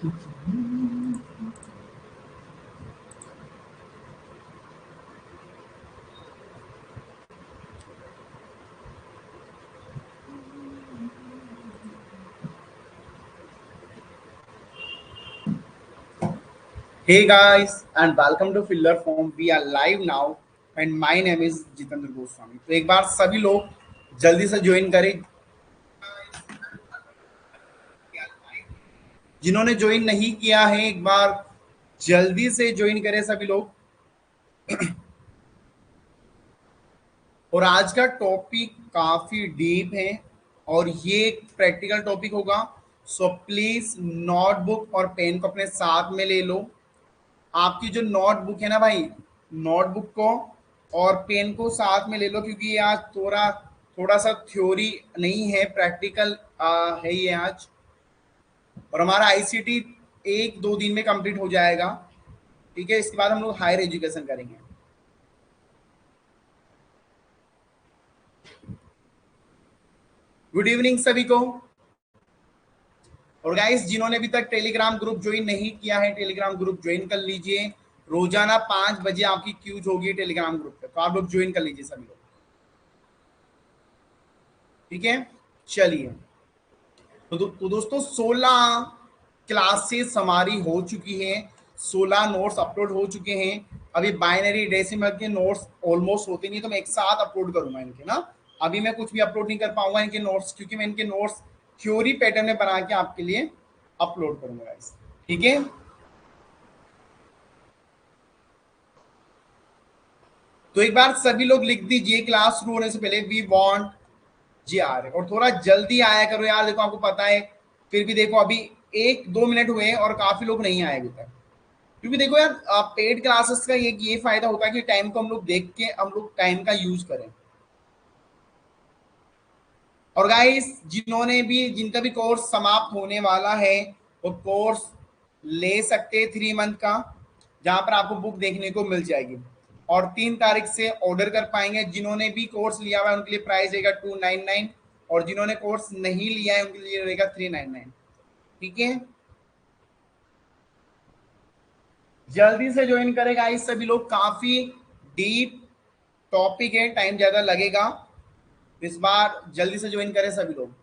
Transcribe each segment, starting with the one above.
Hey guys, and welcome to Filler Form. We are live now, and my name is Jitendra Goswami. तो एक बार सभी लोग जल्दी से ज्वाइन करें। जिन्होंने ज्वाइन नहीं किया है, एक बार जल्दी से ज्वाइन करें सभी लोग। और आज का टॉपिक काफी डीप है और ये एक प्रैक्टिकल टॉपिक होगा। सो प्लीज नोटबुक और पेन को अपने साथ में ले लो। आपकी जो नोटबुक है ना भाई, नोटबुक को और पेन को साथ में ले लो, क्योंकि ये आज थोड़ा थोड़ा सा थ्योरी नहीं है, प्रैक्टिकल है ये आज। और हमारा आईसीटी 1-2 दिन में कंप्लीट हो जाएगा। ठीक है, इसके बाद हम लोग हायर एजुकेशन करेंगे। गुड इवनिंग सभी को। और गाइस, जिन्होंने अभी तक टेलीग्राम ग्रुप ज्वाइन नहीं किया है, टेलीग्राम ग्रुप ज्वाइन कर लीजिए। रोजाना 5 बजे आपकी क्यूज होगी टेलीग्राम ग्रुप पे, तो आप लोग ज्वाइन कर लीजिए सभी लोग। ठीक है, चलिए। तो दोस्तों 16 क्लासेस हमारी हो चुकी हैं, 16 नोट्स अपलोड हो चुके हैं। अभी बाइनरी डेसिमल के नोट्स ऑलमोस्ट होते नहीं, तो मैं एक साथ अपलोड करूंगा इनके ना। अभी मैं कुछ भी अपलोड नहीं कर पाऊंगा इनके नोट्स, क्योंकि मैं इनके नोट्स थ्योरी पैटर्न में बना के आपके लिए अपलोड करूंगा गाइस। ठीक है, तो एक बार सभी लोग लिख दीजिए क्लास शुरू होने से पहले, वी वांट जी आ रहे। और थोड़ा जल्दी आया करो यार, देखो आपको पता है, फिर भी देखो अभी 1-2 मिनट हुए हैं और काफी लोग नहीं आए अभी तक। क्योंकि देखो यार, पेड क्लासेस का ये फायदा होता है कि टाइम को हम लोग देख के हम लोग टाइम का यूज करें। और गाइस, जिन्होंने भी जिनका भी कोर्स समाप्त होने वाला है, वो कोर्स ले सकते हैं 3 मंथ का, जहां पर आपको बुक देखने को मिल जाएगी। और 3 तारीख से ऑर्डर कर पाएंगे। जिन्होंने भी कोर्स लिया हुआ है उनके लिए प्राइस रहेगा 299, और जिन्होंने कोर्स नहीं लिया है उनके लिए रहेगा 399। ठीक है, जल्दी से ज्वाइन करेगा इस सभी लोग। काफी डीप टॉपिक है, टाइम ज्यादा लगेगा। इस बार जल्दी से ज्वाइन करें सभी लोग।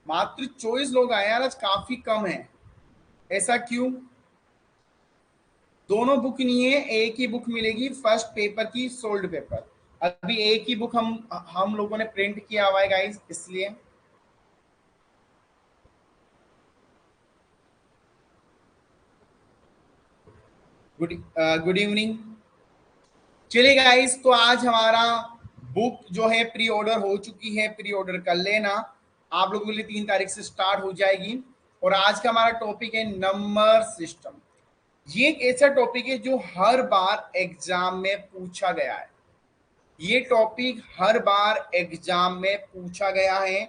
मात्र 24 लोग आए यार, आज काफी कम है। ऐसा क्यों? दोनों बुक नहीं है, एक ही बुक मिलेगी फर्स्ट पेपर की, सोल्ड पेपर। अभी एक ही बुक हम लोगों ने प्रिंट किया हुआ है गाइस, इसलिए। Good evening. चलिए गाइस, तो आज हमारा बुक जो है प्री ऑर्डर हो चुकी है, प्री ऑर्डर कर लेना। आप लोगों के लिए 3 तारीख से स्टार्ट हो जाएगी। और आज का हमारा टॉपिक है नंबर सिस्टम। ये एक ऐसा टॉपिक है जो हर बार एग्जाम में पूछा गया है। ये टॉपिक हर बार एग्जाम में पूछा गया है।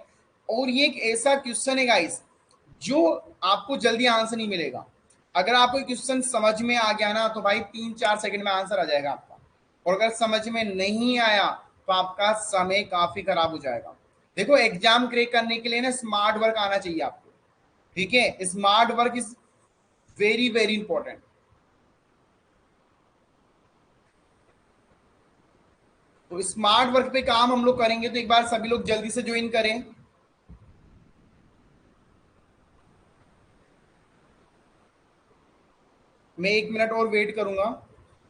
और ये एक ऐसा क्वेश्चन है गाइस, जो आपको जल्दी आंसर नहीं मिलेगा। अगर आपको क्वेश्चन समझ में आ गया ना, तो भाई 3-4 सेकंड में आंसर आ जाएगा आपका। और अगर समझ में नहीं आया, तो आपका समय काफी खराब हो जाएगा। देखो, एग्जाम क्रैक करने के लिए ना स्मार्ट वर्क आना चाहिए आपको। ठीक है, smart work is very very important. तो स्मार्ट वर्क पे काम हम लोग करेंगे, तो एक बार सभी लोग जल्दी से ज्वाइन करें। मैं 1 मिनट और वेट करूंगा।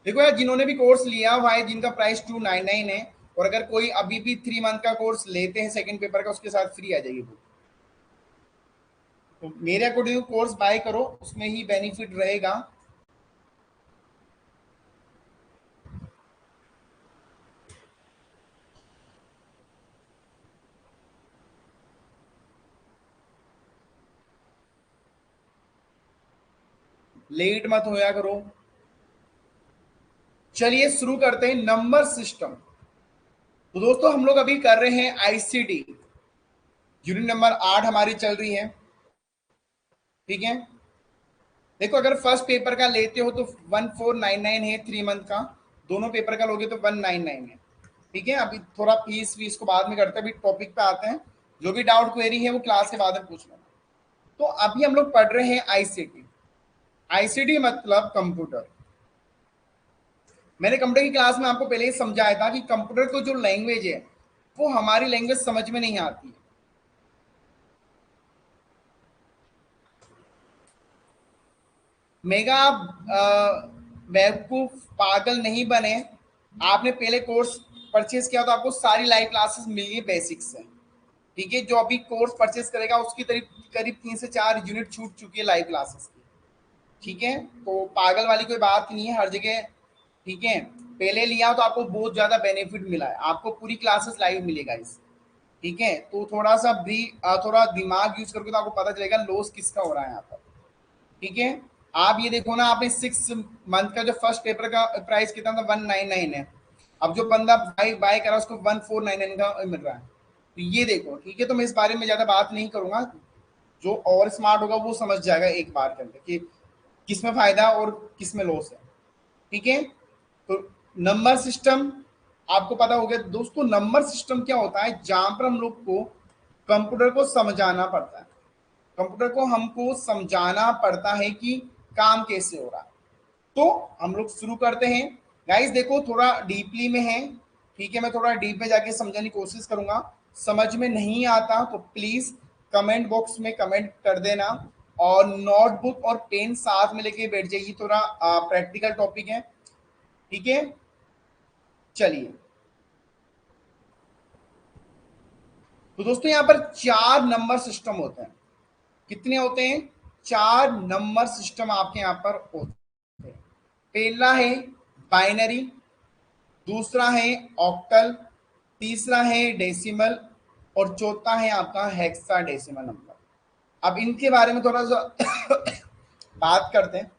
देखो यार, जिन्होंने भी कोर्स लिया हुआ है, जिनका प्राइस 299 है, और अगर कोई अभी भी 3 मंथ का कोर्स लेते हैं सेकंड पेपर का, उसके साथ फ्री आ जाएगी बुक। तो मेरे अकॉर्डिंग कोर्स बाय करो, उसमें ही बेनिफिट रहेगा। लेट मत होया करो। चलिए शुरू करते हैं नंबर सिस्टम। तो दोस्तों, हम लोग अभी कर रहे हैं आईसीटी, यूनिट नंबर 8 हमारी चल रही है। ठीक है, देखो अगर फर्स्ट पेपर का लेते हो तो 1499 है 3 मंथ का, दोनों पेपर का लोगे तो 199 है। ठीक है, अभी थोड़ा फीस वीस को बाद में करते हैं, अभी टॉपिक पे आते हैं। जो भी डाउट क्वेरी है वो क्लास के बाद में पूछ लेना। तो अभी हम लोग पढ़ रहे हैं आईसीटी। आईसीटी मतलब कंप्यूटर। मैंने कंप्यूटर की क्लास में आपको पहले ही समझाया था कि कंप्यूटर को जो लैंग्वेज है वो हमारी लैंग्वेज समझ में नहीं आती है। मेगा आप बेवकूफ पागल नहीं बने। आपने पहले कोर्स परचेज किया तो आपको सारी लाइव क्लासेस मिल गई बेसिक्स से। ठीक है, जो अभी कोर्स परचेज करेगा उसकी करीब करीब 3 से 4 यूनिट छूट चुकी है लाइव क्लासेस की। ठीक है, तो पागल वाली कोई बात नहीं है हर जगह। ठीक है, पहले लिया तो आपको बहुत ज्यादा बेनिफिट मिला है, आपको पूरी क्लासेस लाइव मिलेगा इस। ठीक है, तो थोड़ा सा भी थोड़ा दिमाग यूज करके तो आपको पता चलेगा लॉस किसका हो रहा है यहाँ पर। ठीक है, आप ये देखो ना, आपने 6 मंथ का जो फर्स्ट पेपर का प्राइस कितना था 199 है। अब जो बंदा बाय बाय करा उसको 1499 का मिल रहा है। तो ये देखो, ठीक है, तो मैं इस बारे में ज्यादा बात नहीं करूंगा। जो और स्मार्ट होगा वो समझ जाएगा एक बार के अंदर कि किसमें फायदा और किसमें लॉस है। ठीक है, तो नंबर सिस्टम आपको पता हो गया दोस्तों। नंबर सिस्टम क्या होता है, जहां पर हम लोग को कंप्यूटर को समझाना पड़ता है। कंप्यूटर को हमको समझाना पड़ता है कि काम कैसे हो रहा है। तो हम लोग शुरू करते हैं। गाइस देखो थोड़ा डीपली में है। ठीक है, मैं थोड़ा डीप में जाके समझाने की कोशिश करूंगा। समझ में नहीं आता तो प्लीज कमेंट बॉक्स में कमेंट कर देना। और नोटबुक और पेन साथ में लेके बैठ जाइए, थोड़ा प्रैक्टिकल टॉपिक है। ठीक है, चलिए। तो दोस्तों यहाँ पर 4 नंबर सिस्टम होते हैं। कितने होते हैं? 4 नंबर सिस्टम आपके यहाँ पर होते हैं। पहला है बाइनरी, दूसरा है ऑक्टल, तीसरा है डेसिमल, और चौथा है आपका हेक्सा डेसिमल नंबर। अब इनके बारे में थोड़ा सा बात करते हैं।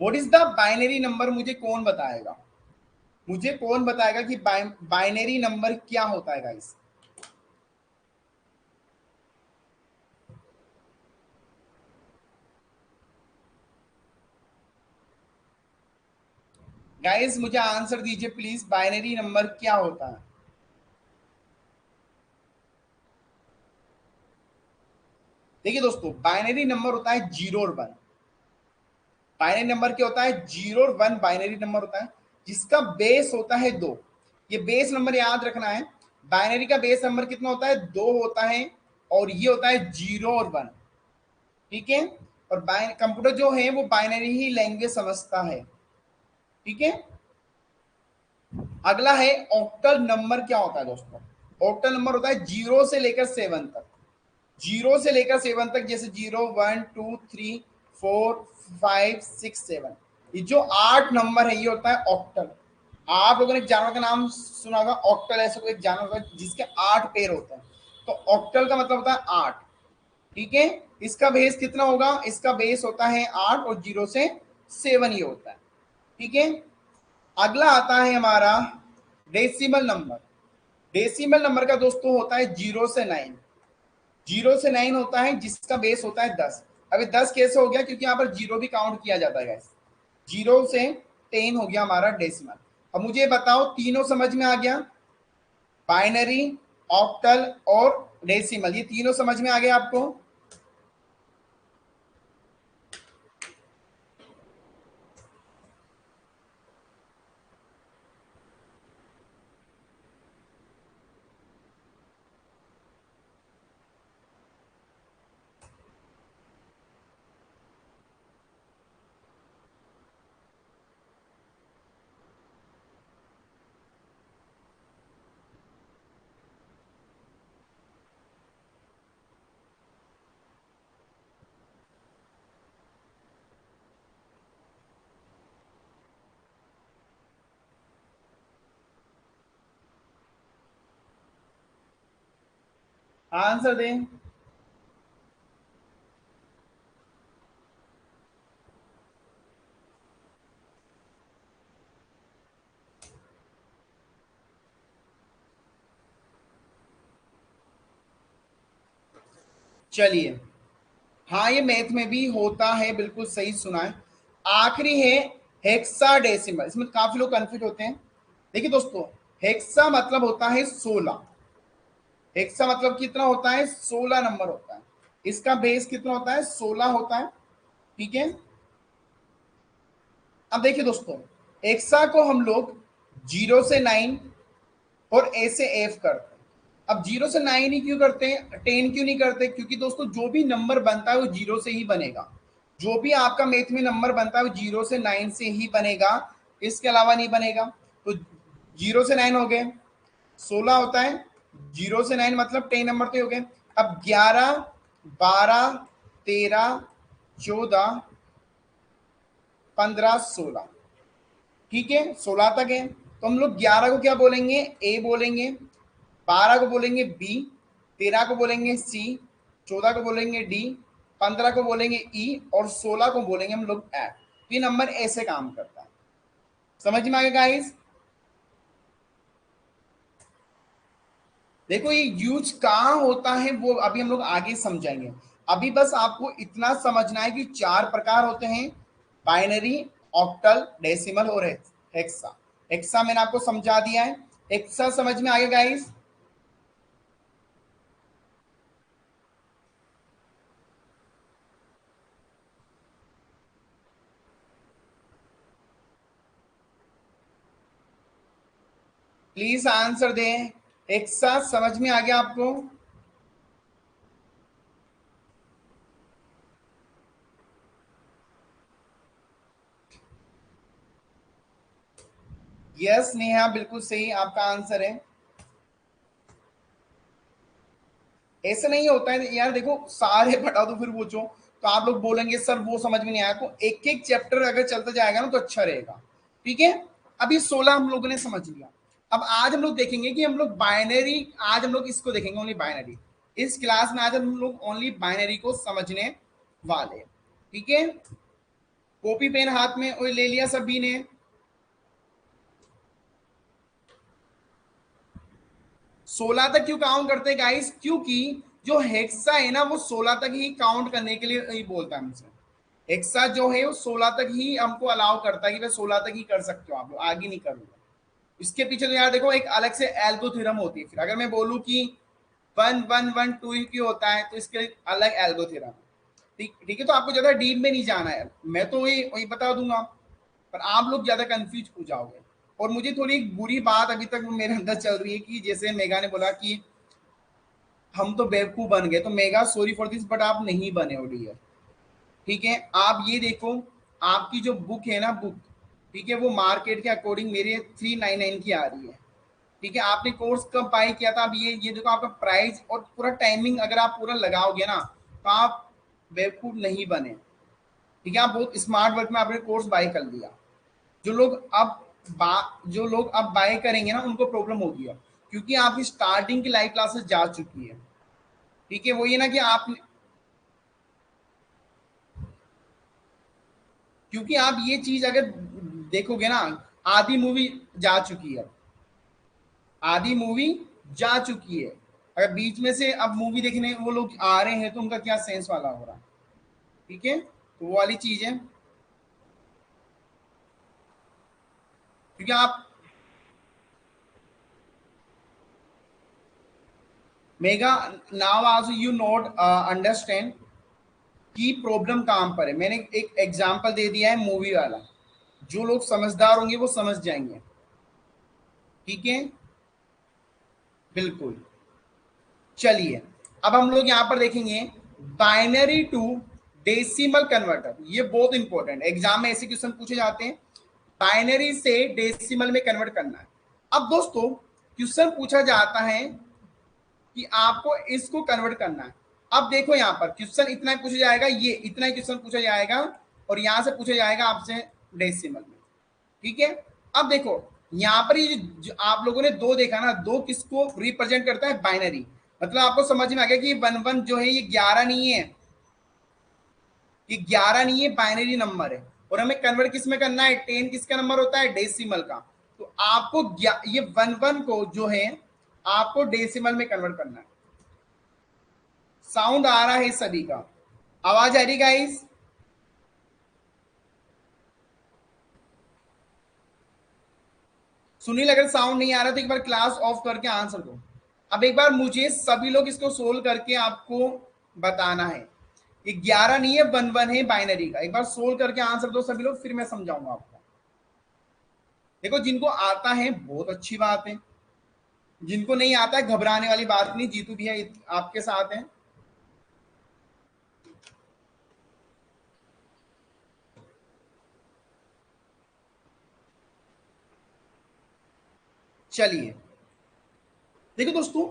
What is the binary number, मुझे कौन बताएगा? मुझे कौन बताएगा कि बाइनरी नंबर क्या होता है गाइस? गाइस मुझे आंसर दीजिए प्लीज, बाइनरी नंबर क्या होता है? देखिए दोस्तों, बाइनरी नंबर होता है 0 और 1। बाइनरी नंबर क्या होता है? 0 और 1 बाइनरी नंबर होता है जिसका बेस होता है 2। ये बेस नंबर याद रखना है। बाइनरी का बेस नंबर कितना होता है? 2 होता है। और ये होता है 0 और 1। ठीक है, और कंप्यूटर जो है वो बाइनरी ही लैंग्वेज समझता है। ठीक है, अगला है ऑक्टल नंबर। क्या होता है दोस्तों? ऑक्टल नंबर होता है 0 से लेकर 7 तक। 0 से लेकर 7 तक, जैसे 0 1 2 3 4 5 6 7। ये जो 8 नंबर है ये होता है ऑक्टल। आप लोगों ने एक जानवर का नाम सुना होगा ऑक्टल, ऐसा कोई एक जानवर होगा जिसके 8 पैर होते हैं। तो ऑक्टल का मतलब होता है 8। ठीक है, इसका बेस कितना होगा? इसका बेस होता है 8 और 0 से 7 ये होता है। ठीक है, अगला आता है हमारा डेसिमल नंबर। डेसिमल नंबर का दोस्तों होता है 0 से 9। 0 से 9 होता है जिसका बेस होता है 10। अभी 10 कैसे हो गया? क्योंकि यहाँ पर जीरो भी काउंट किया जाता है गाइस। 0 से 10 हो गया हमारा डेसिमल। अब मुझे बताओ, तीनों समझ में आ गया? बाइनरी, ऑक्टल और डेसिमल, ये तीनों समझ में आ गया आपको? आंसर दें। चलिए, हाँ, ये मैथ में भी होता है, बिल्कुल सही सुना है। आखिरी है हेक्साडेसिमल। इसमें काफी लोग कंफ्यूज होते हैं। देखिए दोस्तों, हेक्सा मतलब होता है 16। हेक्सा मतलब कितना होता है? 16 नंबर होता है। इसका बेस कितना होता है? 16 होता है। ठीक है। अब देखिए दोस्तों, हेक्सा को हम लोग 0 से 9 और ए से एफ करते हैं। अब 0 से 9 ही क्यों करते हैं, 10 क्यों नहीं करते? क्योंकि दोस्तों जो भी नंबर बनता है वो 0 से ही बनेगा। जो भी आपका मैथ में नंबर बनता है वो 0 से 9 से ही बनेगा, इसके अलावा नहीं बनेगा। तो 0 से 9 हो गए, 16 होता है। 0 से 9 मतलब 10 नंबर तो हो गए। अब 11, 12, 13, 14, 15, 16। ठीक है, 16 तक है। तो हम लोग 11 को क्या बोलेंगे? ए बोलेंगे। 12 को बोलेंगे बी। 13 को बोलेंगे सी। 14 को बोलेंगे डी। 15 को बोलेंगे ई और 16 को बोलेंगे हम लोग एफ। तो ये नंबर ऐसे काम करता है। समझ में आ गया गाइस? देखो ये यूज कहाँ होता है वो अभी हम लोग आगे समझाएंगे। अभी बस आपको इतना समझना है कि 4 प्रकार होते हैं: बाइनरी, ऑक्टल, डेसिमल और हेक्सा। हेक्सा मैंने आपको समझा दिया है। हेक्सा समझ में आ गया गाइस? प्लीज आंसर दें। हेक्सा समझ में आ गया आपको? यस नेहा, बिल्कुल सही आपका आंसर है। ऐसे नहीं होता है यार, देखो सारे बता दो फिर पूछो तो आप लोग बोलेंगे सर वो समझ में नहीं आया। तो एक एक चैप्टर अगर चलता जाएगा ना तो अच्छा रहेगा। ठीक है। अभी 16 हम लोगों ने समझ लिया। अब आज हम लोग देखेंगे कि हम लोग बाइनरी, आज हम लोग इसको देखेंगे ओनली बाइनरी। इस क्लास में आज हम लोग ओनली बाइनरी को समझने वाले। ठीक है। कॉपी पेन हाथ में और ले लिया सभी ने? 16 तक क्यों काउंट करते हैं गाइस? क्योंकि जो हेक्सा है ना वो 16 तक ही काउंट करने के लिए ही बोलता है हमसे। हेक्सा जो है वो 16 तक ही हमको अलाउ करता है कि भाई 16 तक ही कर सकते हो आप लोग, आगे नहीं करूंगा। इसके पीछे तो यार देखो एक अलग से एल्गो थ्योरम होती है। फिर अगर मैं बोलूं कि 1 1 1 2 क्यों होता है तो इसके अलग एल्गो थ्योरम। ठीक ठीक है। तो आपको ज्यादा डीप में नहीं जाना है, मैं तो वही वही बता दूंगा, पर आप लोग ज्यादा कंफ्यूज हो जाओगे। और मुझे थोड़ी एक बुरी बात अभी तक मेरे अंदर चल रही है कि जैसे मेगा ने बोला कि हम तो बेवकूफ बन गए। तो mega sorry for this, but आप नहीं बने हो डियर। ठीक है। आप ये देखो, आपकी जो बुक है ना बुक, ठीक है, वो मार्केट के अकॉर्डिंग मेरे 399 की आ रही है। ठीक है। आपने कोर्स कब बाय किया था? अब ये देखो आपका प्राइस और पूरा टाइमिंग अगर आप पूरा लगाओगे ना तो आप बेवकूफ नहीं बने। ठीक है। आप बहुत स्मार्ट वर्क में आपने कोर्स बाय कर लिया। जो लोग अब जो लोग अब बाय करेंगे ना उनको प्रॉब्लम होगी अब, क्योंकि आपकी स्टार्टिंग की लाइव क्लासेस जा चुकी है। ठीक है। वो ये ना कि आप, क्योंकि आप ये चीज अगर देखोगे ना, आधी मूवी जा चुकी है। आधी मूवी जा चुकी है। अगर बीच में से अब मूवी देखने वो लोग आ रहे हैं तो उनका क्या सेंस वाला हो रहा है। ठीक है। तो वो वाली चीज है। क्योंकि आप mega now also you not understand कि प्रॉब्लम कहां पर है। मैंने एक एग्जांपल दे दिया है मूवी वाला। जो लोग समझदार होंगे वो समझ जाएंगे। ठीक है। बिल्कुल। चलिए, अब हम लोग यहां पर देखेंगे बाइनरी टू डेसिमल कन्वर्टर। ये बहुत इंपॉर्टेंट, एग्जाम में ऐसे क्वेश्चन पूछे जाते हैं। बाइनरी से डेसिमल में कन्वर्ट करना है। अब दोस्तों क्वेश्चन पूछा जाता है कि आपको इसको कन्वर्ट करना है। अब देखो यहां पर क्वेश्चन इतना ही पूछा जाएगा, ये इतना ही क्वेश्चन पूछा जाएगा और यहां से पूछा जाएगा आपसे डेसिमल में। ठीक है। अब देखो यहां पर ये जो आप लोगों ने दो देखा ना, दो किसको रिप्रेजेंट करता है? बाइनरी। मतलब आपको समझ में आ गया कि 1 1 जो है ये 11 नहीं है, ये 11 नहीं है, बाइनरी नंबर है। और हमें कन्वर्ट किस में करना है? 10 किसका नंबर होता है? डेसिमल का। तो आपको ये 1 1 को जो है आपको डेसिमल में कन्वर्ट करना है। साउंड आ रहा है सभी का? आवाज आ रही गाइस? सुनील, अगर साउंड नहीं आ रहा तो एक बार क्लास ऑफ करके आंसर दो। अब एक बार मुझे सभी लोग इसको सोल्व करके आपको बताना है। ये 11 नहीं है, 1 1 है बाइनरी का। एक बार सोल्व करके आंसर दो सभी लोग, फिर मैं समझाऊंगा आपको। देखो, जिनको आता है बहुत अच्छी बात है, जिनको नहीं आता है घबराने वाली बात नहीं। जीतू भी है आपके साथ है। चलिए, देखो दोस्तों,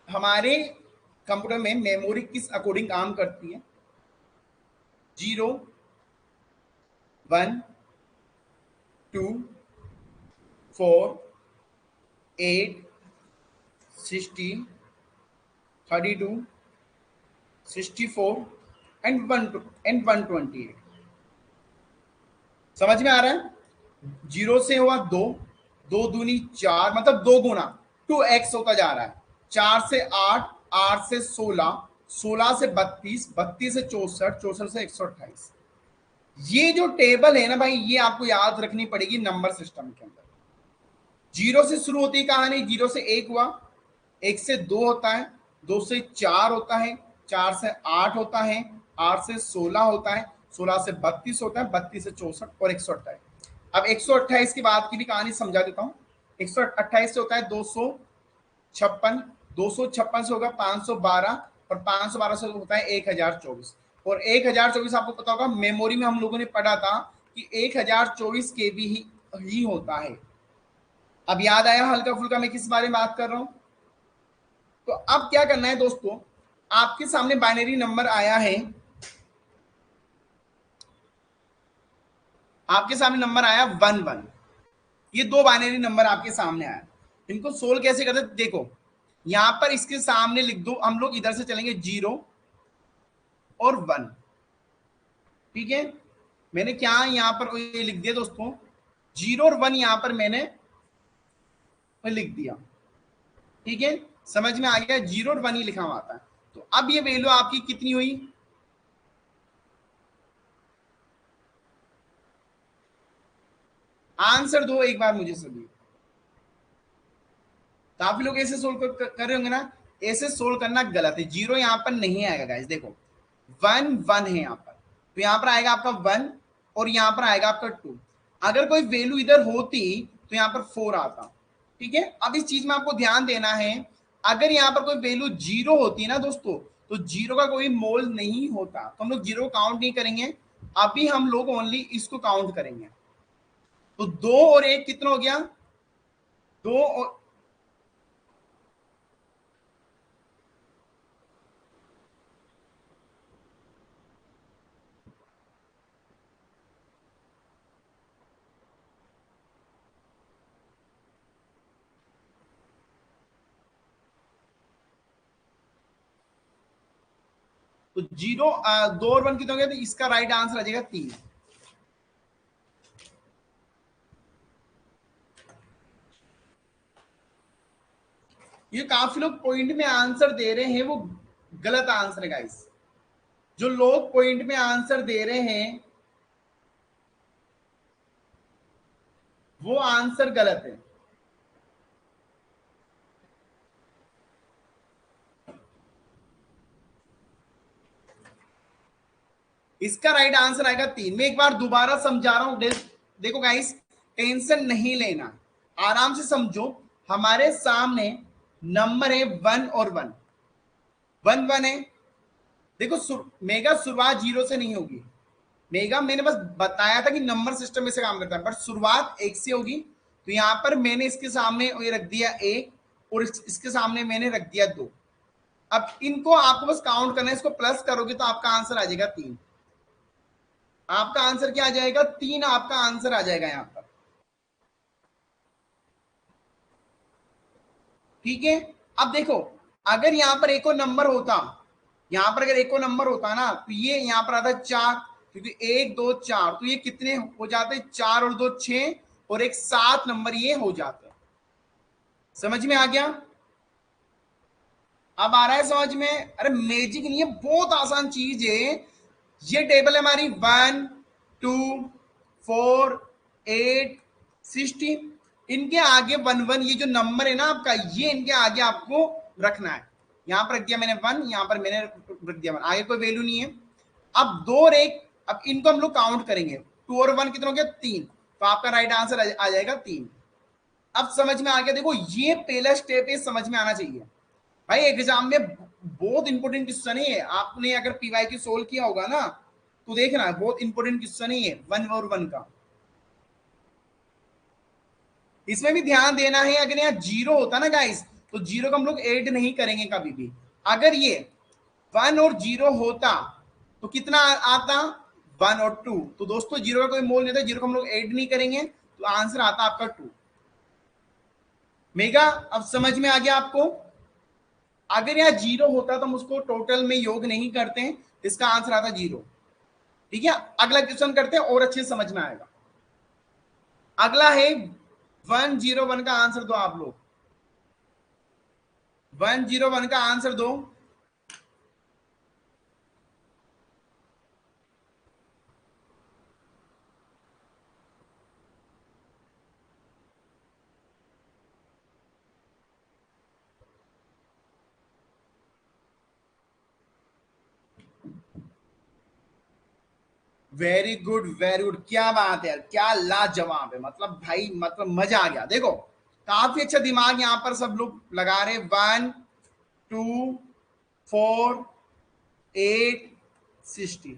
हमारे कंप्यूटर में मेमोरी किस अकॉर्डिंग काम करती है? 0 1 2 4 8 16 32 64 एंड 128। समझ में आ रहा है? 0 से हुआ 2, 2 दूनी 4, मतलब 2 गुना 2x होता जा रहा है। 4 से 8, 8 से 16, 16 से 32, 32 से 64, 64 से 128। ये जो टेबल है ना भाई, ये आपको याद रखनी पड़ेगी नंबर सिस्टम के अंदर। 0 से शुरू होती है कहानी। 0 से 1 हुआ, 1 से 2 होता है, 2 से 4 होता है, 4 से 8 होता है, 8 से 16 होता है, 16 से 32 होता है, 32 से 64 और 128। अब 128 के बाद की भी कहानी समझा देता हूं। 128 से होता है 256, 256 से होगा 512, और 512 से होता है 1024। और 1024 आपको पता होगा, मेमोरी में हम लोगों ने पढ़ा था कि 1024 केबी ही होता है। अब याद आया हल्का फुल्का मैं किस बारे में बात कर रहा हूं? तो अब क्या करना है दोस्तों, आपके सामने बाइनरी नंबर आया है। आपके सामने नंबर आया 1 1। ये दो बाइनरी नंबर आपके सामने आया। इनको सोल्व कैसे करते? देखो, यहां पर इसके सामने लिख दो। हम लोग इधर से चलेंगे 0 और 1। ठीक है, मैंने क्या यहां पर ये लिख दिया दोस्तों, 0 और 1 यहां पर मैंने लिख दिया। ठीक है, समझ में आ गया? 0 और 1 ही लिखा हुआ था। तो अब ये वैल्यू आपकी कितनी हुई? आंसर दो एक बार मुझे सभी। काफी लोग ऐसे सोल्व कर रहे होंगे ना। ऐसे सोल्व करना गलत है। 0 यहां पर नहीं आएगा गाइस। देखो, 1 1 है यहां पर, तो यहां पर आएगा आपका 1 और यहां पर आएगा आपका 2। अगर कोई वैल्यू इधर होती तो यहां पर 4 आता। ठीक है, अब इस चीज में आपको ध्यान देना है। अगर यहां पर कोई वैल्यू 0 होती है ना दोस्तों, तो 0 का कोई मोल नहीं होता, तो हम लोग 0 काउंट नहीं करेंगे। अभी हम लोग ओनली इसको काउंट करेंगे। तो 2 और 1 कितना हो गया? 2 और तो 0, 2 और 1 कितना हो गया? तो इसका राइट आंसर आ जाएगा 3। ये काफी लोग पॉइंट में आंसर दे रहे हैं, वो गलत आंसर है गाइस। जो लोग पॉइंट में आंसर दे रहे हैं वो आंसर गलत है। इसका राइट आंसर आएगा 3। मैं एक बार दोबारा समझा रहा हूं। देखो गाइस, टेंशन नहीं लेना, आराम से समझो। हमारे सामने नंबर है 1 और 1। 1 1 है। देखो, मेगा शुरुआत 0 से नहीं होगी। मेगा मैंने बस बताया था कि नंबर सिस्टम में से काम करता है, बट शुरुआत 1 से होगी। तो यहां पर मैंने इसके सामने ये रख दिया 1 और इसके सामने मैंने रख दिया 2। अब इनको आपको बस काउंट करना है। इसको प्लस करोगे तो आपका आंसर आ जाएगा 3। आपका आंसर क्या आ जाएगा? 3 आपका आंसर आ जाएगा यहां पर। ठीक है, अब देखो, अगर यहां पर एक और नंबर होता, यहां पर अगर एक और नंबर होता ना, तो ये यहां पर आता 4, क्योंकि 1 2 4, तो ये कितने हो जाते? 4 और 2 6, और एक 7 नंबर ये हो जाते। समझ में आ गया? अब आ रहा है समझ में? अरे मैजिक नहीं है, बहुत आसान चीज है। ये टेबल है हमारी 1 2 4 8 16। इनके आगे 1 1, ये जो नंबर है ना आपका, ये इनके आगे आपको रखना है। यहां पर रख दिया मैंने 1, यहां पर मैंने रख दिया 1, आगे कोई वैल्यू नहीं है। अब 2 और 1, अब इनको हम लोग काउंट करेंगे। 2 और 1 कितना हो गया? 3। तो आपका राइट आंसर आ जाएगा 3। अब समझ में आ गया? देखो ये पहला स्टेप है, समझ में आना चाहिए भाई। एग्जाम में बहुत इंपॉर्टेंट क्वेश्चन है। आपने अगर पीवाई की सोल्व किया होगा ना, तो देखना बहुत इंपॉर्टेंट क्वेश्चन है ये 1 और 1 का। इसमें भी ध्यान देना है, अगर यहाँ 0 होता ना गाइस, तो 0 को हम लोग ऐड नहीं करेंगे कभी भी। अगर ये 1 और 0 होता तो कितना आता? 1 और 2। तो दोस्तों 0 का कोई मोल नहीं था, 0 को हम लोग ऐड नहीं करेंगे, तो आंसर आता आपका 2। मेगा अब समझ में आ गया आपको? अगर यहाँ 0 होता तो हम उसको टोटल में योग नहीं करते हैं, इसका आंसर आता 0। ठीक है, अगला क्वेश्चन करते हैं और अच्छे से समझ में आएगा। अगला है 101 का आंसर दो आप लोग। 101 का आंसर दो। वेरी गुड, वेरी गुड, क्या बात है यार, क्या लाजवाब है। मतलब भाई, मतलब मजा आ गया। देखो काफी अच्छा दिमाग यहां पर सब लोग लगा रहे। 1 2 4 8 60,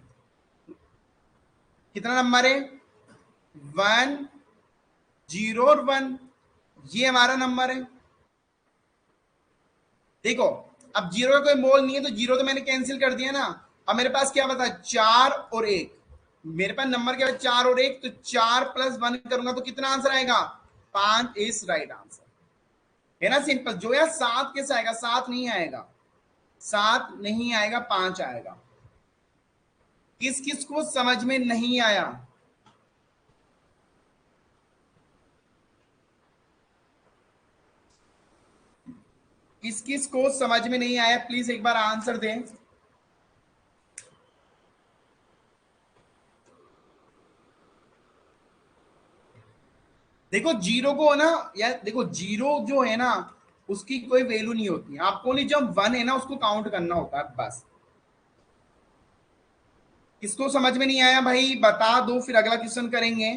कितना नंबर है? 1 0 और 1, ये हमारा नंबर है। देखो अब 0 का कोई मोल नहीं है, तो 0 तो मैंने कैंसिल कर दिया ना। अब मेरे पास क्या बता? 4 और 1। मेरे पास नंबर क्या है? 4 और 1। तो 4 प्लस 1 करूंगा तो कितना आंसर आएगा? 5 इज राइट आंसर। है ना सिंपल। जो यार 7 कैसे आएगा? 7 नहीं आएगा, 7 नहीं आएगा, 5 आएगा। किस किस को समझ में नहीं आया? किस किस को समझ में नहीं आया? प्लीज एक बार आंसर दें। देखो 0 को ना यार, देखो 0 जो है ना, उसकी कोई वैल्यू नहीं होती। आपको नहीं, जब 1 है ना उसको काउंट करना होता है बस। किसको समझ में नहीं आया भाई बता दो, फिर अगला क्वेश्चन करेंगे।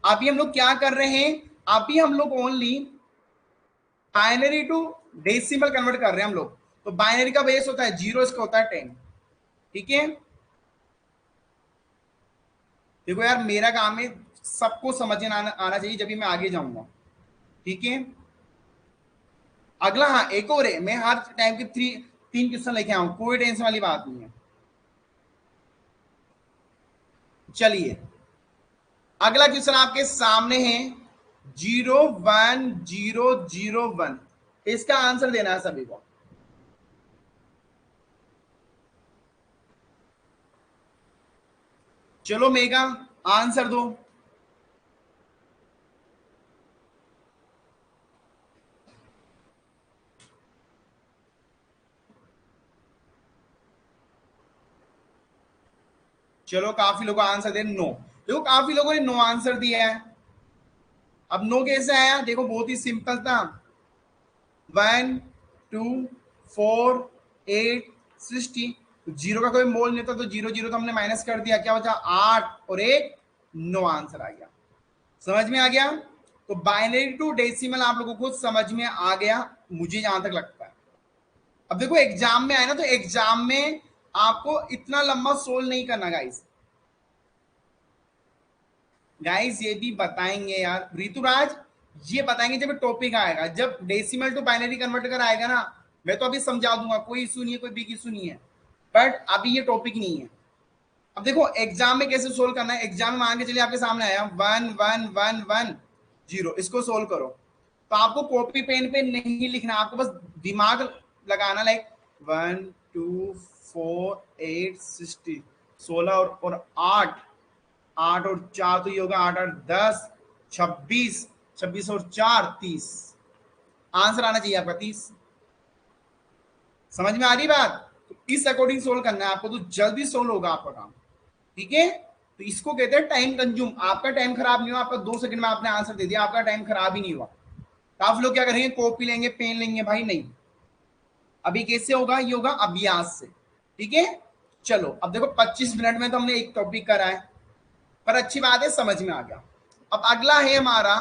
अभी हम लोग क्या कर रहे हैं? अभी हम लोग only binary to decimal convert कर रहे हैं हम लोग। तो बाइनरी का बेस होता है 0, इसका होता है 10। ठीक है, देखो यार मेरा काम है सबको समझ में आना चाहिए, जब भी मैं आगे जाऊंगा। ठीक है, अगला, हाँ एक और है। मैं हर टाइम के 3 क्वेश्चन लेके आऊं, कोई टेंशन वाली बात नहीं है। चलिए अगला क्वेश्चन आपके सामने है 01001। इसका आंसर देना है सभी को। चलो मेगा आंसर दो। चलो काफी लोगों आंसर दे नो। देखो काफी लोगों ने नो आंसर दिया है। अब नो कैसे आया? देखो बहुत ही सिंपल था। 1 2 4 8 60, 0 का कोई मोल नहीं था, तो 0 0 तो हमने माइनस कर दिया, क्या बचा? 8 और 1, नो आंसर आ गया। समझ में आ गया? तो बाइनरी टू डेसिमल आप लोगों को समझ में आ गया, मुझे जहां तक लगता है। अब देखो एग्जाम में आए ना, तो एग्जाम में आपको इतना लंबा सोल्व नहीं करना गाइस। गाइस ये भी बताएंगे यार ऋतुराज, ये बताएंगे जब टॉपिक आएगा, जब डेसिमल टू बाइनरी कन्वर्ट कर आएगा ना। मैं तो अभी समझा दूंगा, कोई इशू नहीं है, कोई बिग इशू नहीं है, बट अभी ये टॉपिक नहीं है। अब देखो एग्जाम में कैसे सोल्व करना है। एग्जाम में मान के चलिए आपके सामने आया 1 1 1 1 0, इसको सोल्व करो। तो आपको कॉपी पेन पे नहीं लिखना, आपको बस दिमाग लगाना। लाइक 1 2 4 8 60, 16 और 8, 8 और 4 तो ये होगा 8 8 10, 26, 26 और 4 30। आंसर आना चाहिए आपका 30। समझ में आ रही बात? तो इस अकॉर्डिंग सोल्व करना है आपको, तो जल्दी सोल्व होगा आपका काम। ठीक है, तो इसको कहते हैं टाइम कंज्यूम। आपका टाइम खराब नहीं हुआ, आपका 2 सेकंड में आपने आंसर दे दिया, आपका टाइम खराब ही नहीं हुआ। काफी लोग क्या करेंगे, कॉपी लेंगे, पेन लेंगे, भाई नहीं। अभी कैसे होगा, ये होगा अभ्यास से। ठीक है, चलो अब देखो 25 मिनट में तो हमने एक टॉपिक करा है, पर अच्छी बात है, समझ में आ गया। अब अगला है हमारा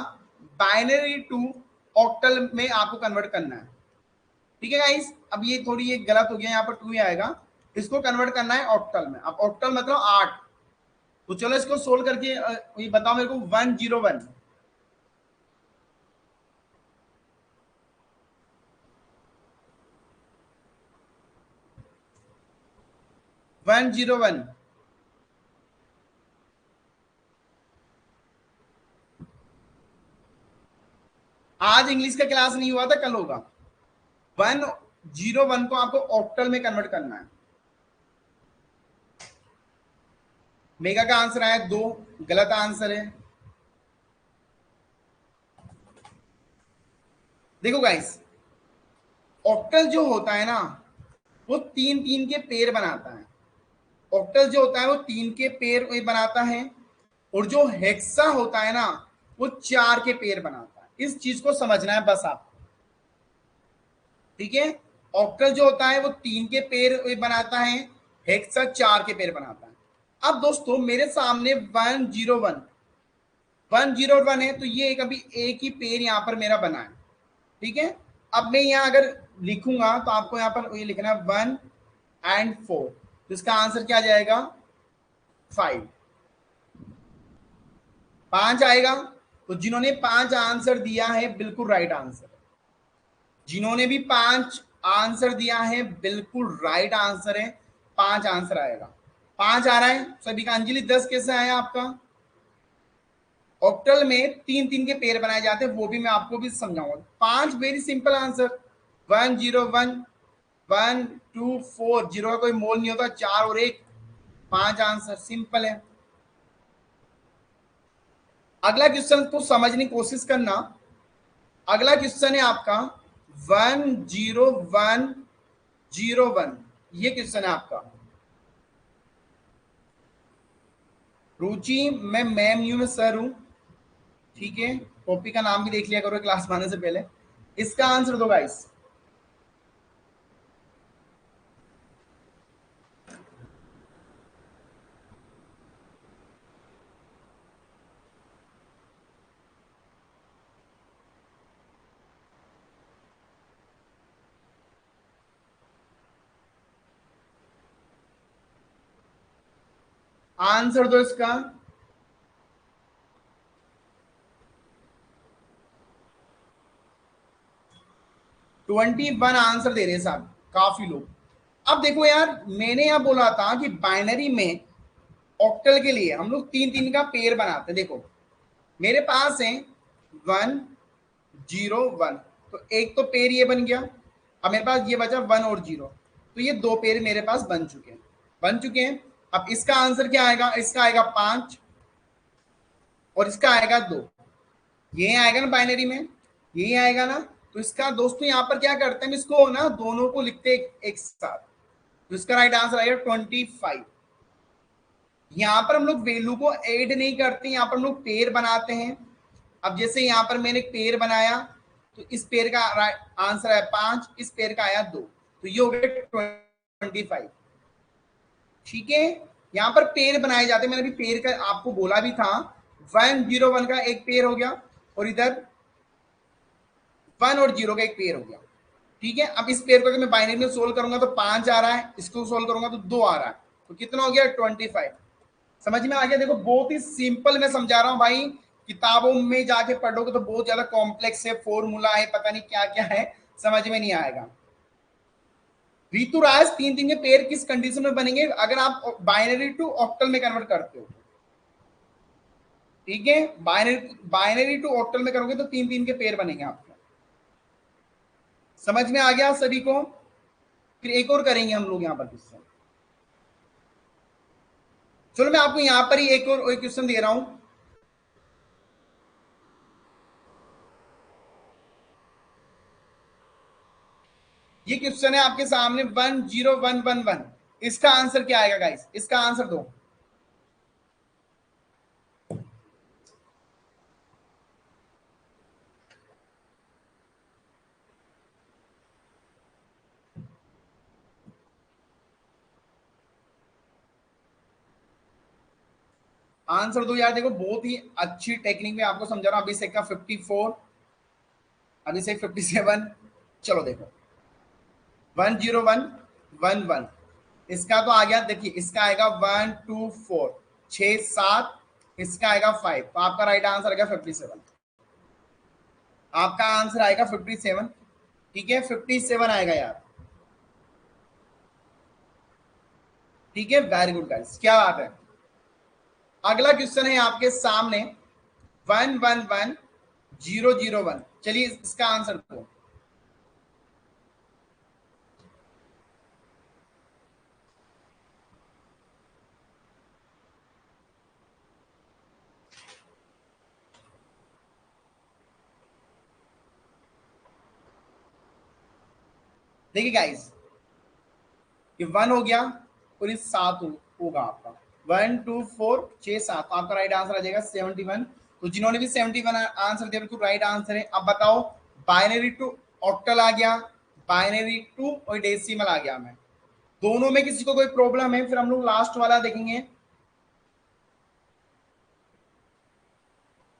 बाइनरी टू ऑक्टल में आपको कन्वर्ट करना है। ठीक है गाइस, अब ये थोड़ी ये गलत हो गया, यहाँ पर 2 ही आएगा, इसको कन्वर्ट करना है ऑक्टल में। अब ऑक्टल मतलब 8, तो चलो इसको सोल्व करके ये बताओ मेरे को। 101 101 आज इंग्लिश का क्लास नहीं हुआ था, कल होगा। 101 को आपको ऑक्टल में कन्वर्ट करना है। मेगा का आंसर आया 2, गलत आंसर है। देखो गाइस, ऑक्टल जो होता है ना, वो 3 3 के पेयर बनाता है। ऑक्टल जो होता है वो 3 के पेयर बनाता है, और जो हेक्सा होता है ना, वो 4 के पेयर बनाता है। इस चीज को समझना है बस आपको। ठीक है, ऑक्टल जो होता है वो 3 के पेयर बनाता है, हेक्सा 4 के पेयर बनाता है। अब दोस्तों मेरे सामने 101 है, तो ये अभी एक ही पेयर यहाँ पर मेरा बना है। ठीक है, अब मैं यहाँ अगर लिखूंगा तो आपको यहाँ पर ये लिखना है 1 and 4, तो इसका आंसर क्या आ जाएगा, 5। 5 आएगा। तो जिन्होंने 5 आंसर दिया है बिल्कुल राइट आंसर, जिन्होंने भी 5 आंसर दिया है बिल्कुल राइट आंसर है। 5 आंसर आएगा, 5 आ रहा है सभी का। अंजलि 10 कैसे आया आपका। ऑक्टल में 3 3 के पेयर बनाए जाते हैं, वो भी मैं आपको भी समझाऊंगा। 5 वेरी सिंपल आंसर। 101 1 2 4, 0 का कोई मोल नहीं होता, 4 और 1, 5 आंसर, सिंपल है। अगला क्वेश्चन को समझने की कोशिश करना। अगला क्वेश्चन है आपका 10101, ये क्वेश्चन है आपका। रुचि, मैं मैम नहीं हूं, मैं सर हूं। ठीक है, कॉपी का नाम भी देख लिया करो क्लास में आने से पहले। इसका आंसर दो गाइस। आंसर दो इसका। 21 आंसर दे रहे हैं साहब, काफी लोग। अब देखो यार, मैंने यहां बोला था कि बाइनरी में ऑक्टल के लिए हम लोग 3 3 का पेयर बनाते हैं। देखो मेरे पास है 101, तो एक तो पेयर ये बन गया। अब मेरे पास ये बचा 1 और 0, तो ये 2 पेयर मेरे पास बन चुके हैं। अब इसका आंसर क्या आएगा, इसका आएगा 5 और इसका आएगा 2। ये आएगा ना बाइनरी में, यही आएगा ना। तो इसका दोस्तों यहाँ पर क्या करते हैं, इसको ना दोनों को लिखते एक साथ, तो इसका राइट आंसर आएगा 25। यहाँ पर हम लोग वैल्यू को ऐड नहीं करते, यहाँ पर हम लोग पेयर बनाते हैं। अब जैसे यहाँ पर मैंने एक पेयर बनाया, तो इस पेयर का आंसर आया 5, इस पेयर का आया 2, तो ये हो गया 25। ठीक है, यहाँ पर पेयर बनाए जाते हैं, मैंने अभी पेयर का आपको बोला भी था। 101 का एक पेयर हो गया, और इधर 1 और 0 का एक पेयर हो गया। ठीक है, अब इस पेयर को अगर मैं बाइनरी में सोल्व करूंगा तो 5 आ रहा है, इसको सोल्व करूंगा तो 2 आ रहा है, तो कितना हो गया, 25। समझ में आ गया। देखो बहुत ही सिंपल मैं समझा रहा हूं भाई, किताबों में जाके पढ़ोगे तो बहुत ज्यादा कॉम्प्लेक्स है, फॉर्मूला है, पता नहीं क्या क्या है, समझ में नहीं आएगा। ऋतुराज 3 3 के पेयर किस कंडीशन में बनेंगे, अगर आप बाइनरी टू ऑक्टल में कन्वर्ट करते हो। ठीक है, बाइनरी टू ऑक्टल में करोगे तो 3 3 के पेयर बनेंगे आपके। समझ में आ गया सभी को। फिर एक और करेंगे हम लोग यहाँ पर क्वेश्चन। चलो मैं आपको यहां पर ही एक और क्वेश्चन दे रहा हूं। ये क्वेश्चन है आपके सामने 10111, इसका आंसर क्या आएगा गाइस? इसका आंसर दो। आंसर दो यार। देखो बहुत ही अच्छी टेक्निक में आपको समझा रहा हूं। अभिषेक का 54, अभिषेक 57। चलो देखो 10111, इसका तो आ गया। देखिए इसका आएगा 124, 6 7, इसका आएगा 5, तो आपका राइट आंसर आएगा 57। आपका आंसर आएगा 57। ठीक है 57 आएगा यार। ठीक है वेरी गुड गाइस, क्या बात है। अगला क्वेश्चन है आपके सामने 111001। चलिए इसका आंसर दो। देखिए गाइस ये 1 हो गया और ये 7 होगा आपका। 1 2 4 6 7, आपका राइट आंसर आ जाएगा 71। तो जिन्होंने भी 71 आंसर दिया बिल्कुल राइट आंसर है। अब बताओ बाइनरी टू ऑक्टल आ गया, बाइनरी टू और डेसिमल आ गया। मैं दोनों में किसी को कोई प्रॉब्लम है? फिर हम लोग लास्ट वाला देखेंगे।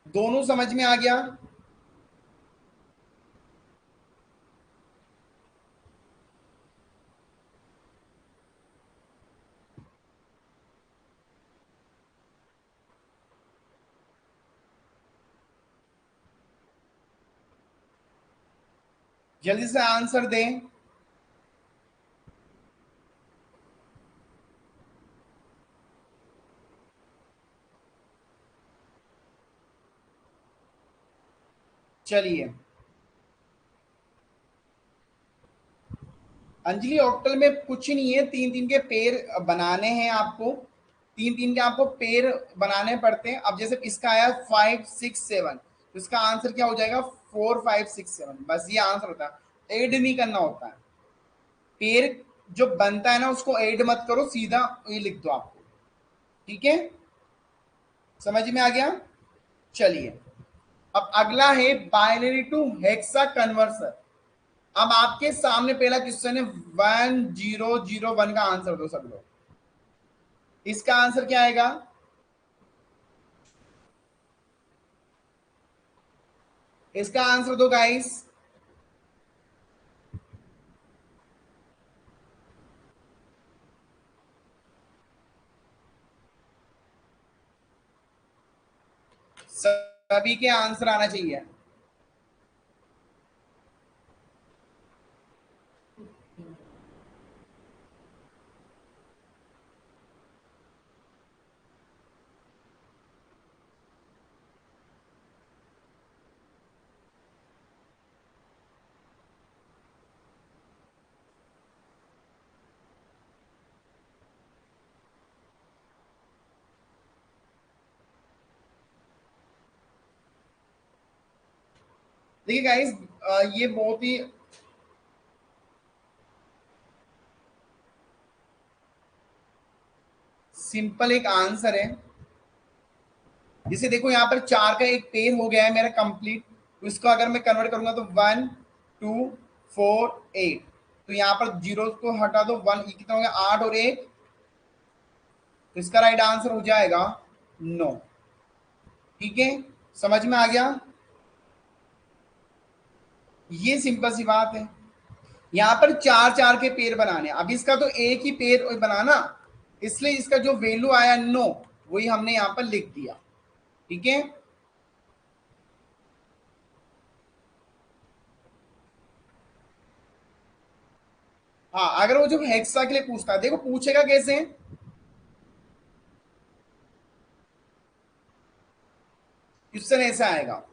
दोनों समझ में आ गया? जल्दी से आंसर दें। चलिए अंजलि ऑक्टल में कुछ नहीं है, 3 3 के पेड़ बनाने हैं आपको। 3 3 के आपको पेड़ बनाने पड़ते हैं। अब जैसे इसका आया 5 6 7, तो इसका आंसर क्या हो जाएगा? 4 5 6 7। बस ये आंसर होता है, ऐड नहीं करना होता है। पेड़ जो बनता है ना उसको ऐड मत करो, सीधा ये लिख दो आपको। ठीक है समझ में आ गया? चलिए अब अगला है बाइनरी टू हेक्सा कन्वर्टर। अब आपके सामने पहला क्वेश्चन है 1001 का आंसर दो सब लोग। इसका आंसर क्या आएगा? इसका आंसर दो गाइस। सभी के आंसर आना चाहिए। देखिए गाइस ये बहुत ही सिंपल एक आंसर है। जिसे देखो यहाँ पर 4 का एक पेयर हो गया है मेरा कंप्लीट। तो इसको अगर मैं कन्वर्ट करूंगा तो 1 2 4 8, तो यहाँ पर जीरो को हटा दो। 1 कितना हो गया? 8 और 1, तो इसका राइट आंसर हो जाएगा 9। ठीक है समझ में आ गया? ये सिंपल सी बात है। यहाँ पर 4 4 के पेड़ बनाने, अब इसका तो एक ही पेड़ बनाना, इसलिए इसका जो वैल्यू आया 9 वही हमने यहाँ पर लिख दिया। ठीक है हाँ अगर वो जो हेक्सा के लिए पूछता है, देखो पूछेगा कैसे? क्वेश्चन ऐसा आएगा,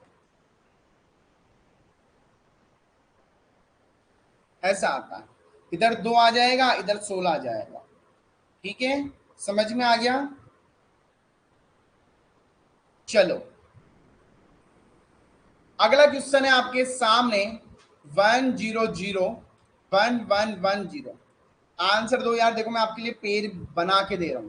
ऐसा आता है। इधर 2 आ जाएगा, इधर 16 आ जाएगा। ठीक है समझ में आ गया? चलो अगला क्वेश्चन है आपके सामने 100 1110। आंसर दो यार, देखो मैं आपके लिए पेड़ बना के दे रहा हूं।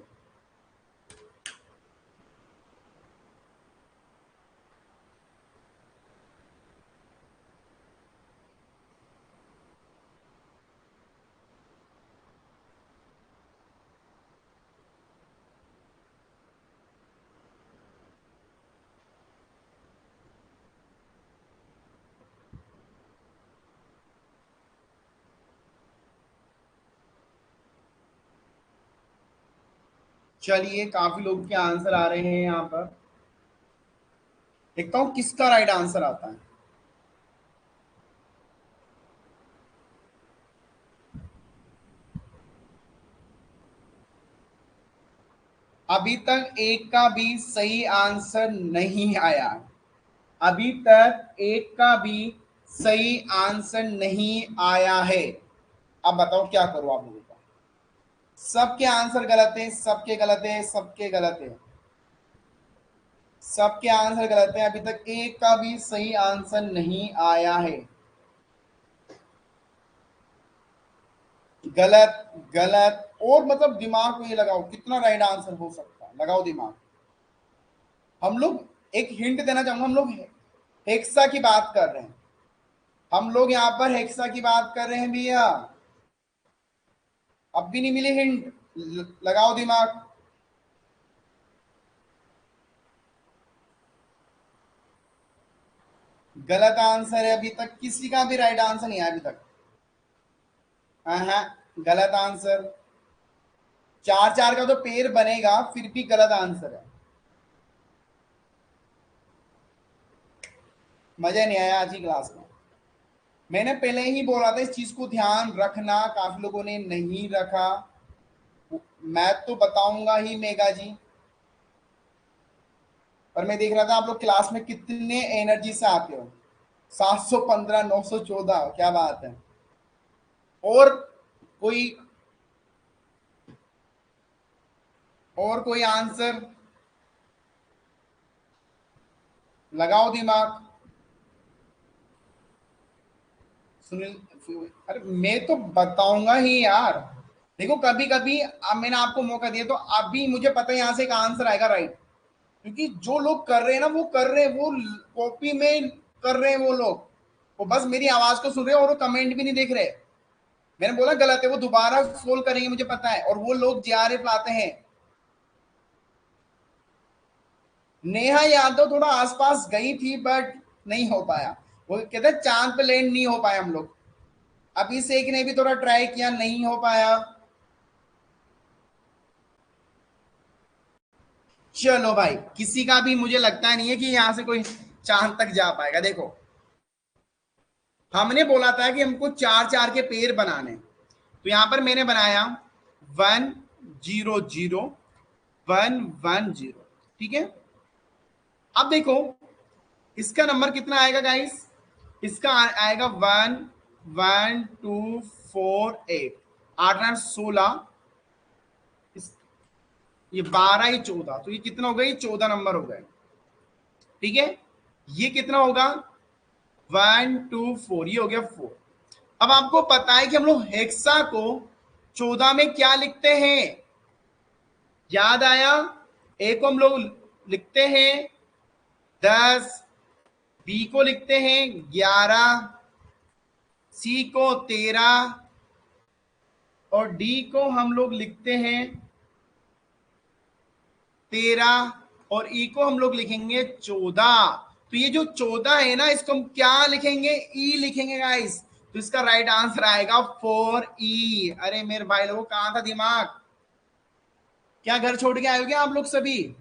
चलिए, काफी लोग के आंसर आ रहे हैं यहाँ पर। देखता हूं किसका राइट आंसर आता है। अभी तक एक का भी सही आंसर नहीं आया। अभी तक एक का भी सही आंसर नहीं आया है। अब बताओ क्या करूं आप लोगों का। सबके आंसर गलत है, सबके गलत है, सबके गलत है, सबके आंसर गलत है। अभी तक एक का भी सही आंसर नहीं आया है। गलत, गलत। और मतलब दिमाग को ये लगाओ, कितना राइट आंसर हो सकता है, लगाओ दिमाग। हम लोग, एक हिंट देना चाहूंगा, हम लोग हेक्सा की बात कर रहे हैं। हम लोग यहाँ पर हेक्सा की बात कर रहे हैं भैया। अब भी नहीं मिली हिंट, लगाओ दिमाग। गलत आंसर है, अभी तक किसी का भी राइट आंसर नहीं है अभी तक। हाँ, गलत आंसर। चार चार का तो पेड़ बनेगा, फिर भी गलत आंसर है। मजा नहीं आया आज की क्लास में। मैंने पहले ही बोला था इस चीज को ध्यान रखना, काफी लोगों ने नहीं रखा। मैं तो बताऊंगा ही मेगा जी। पर मैं देख रहा था आप लोग क्लास में कितने एनर्जी से आते हो। 715, 914, क्या बात है। और कोई, और कोई आंसर, लगाओ दिमाग। सुनील, अरे मैं तो बताऊंगा ही यार। देखो कभी कभी अब मैंने आपको मौका दिया, तो अभी मुझे पता है यहाँ से एक आंसर आएगा राइट। क्योंकि जो लोग कर रहे हैं ना, वो कर रहे हैं, वो कॉपी में कर रहे हैं वो लोग। वो बस मेरी आवाज को सुन रहे हैं और वो कमेंट भी नहीं देख रहे। मैंने बोला गलत है, वो दोबारा सोल्व करेंगे मुझे पता है, और वो लोग जेआरएफ लाते हैं। नेहा यादव थोड़ा आसपास गई थी बट नहीं हो पाया। वो कहते हैं चांद पे लैंड नहीं हो पाए हम लोग। अभिषेक ने भी थोड़ा ट्राई किया, नहीं हो पाया। चलो भाई, किसी का भी मुझे लगता नहीं है कि यहां से कोई चांद तक जा पाएगा। देखो हमने बोला था कि हमको चार चार के पेड़ बनाने, तो यहां पर मैंने बनाया 100 110। ठीक है। अब देखो इसका नंबर कितना आएगा गाइस। इसका आएगा 1 1 2 4 8। 8 8 16, ये 12, ये 14, तो ये कितना हो गया, ये 14 नंबर हो गए। ठीक है। ये कितना होगा, 1 2 4, ये हो गया 4। अब आपको पता है कि हम लोग हेक्सा को 14 में क्या लिखते हैं, याद आया। ए को हम लोग लिखते हैं 10, बी को लिखते हैं 11, सी को 13, और डी को हम लोग लिखते हैं 13, और ई को हम लोग लिखेंगे 14। तो ये जो 14 है ना, इसको हम क्या लिखेंगे, ई लिखेंगे गाइस। तो इसका राइट आंसर आएगा 4E। अरे मेरे भाई लोगों, कहां था दिमाग, क्या घर छोड़ के आए हो क्या आप लोग सभी।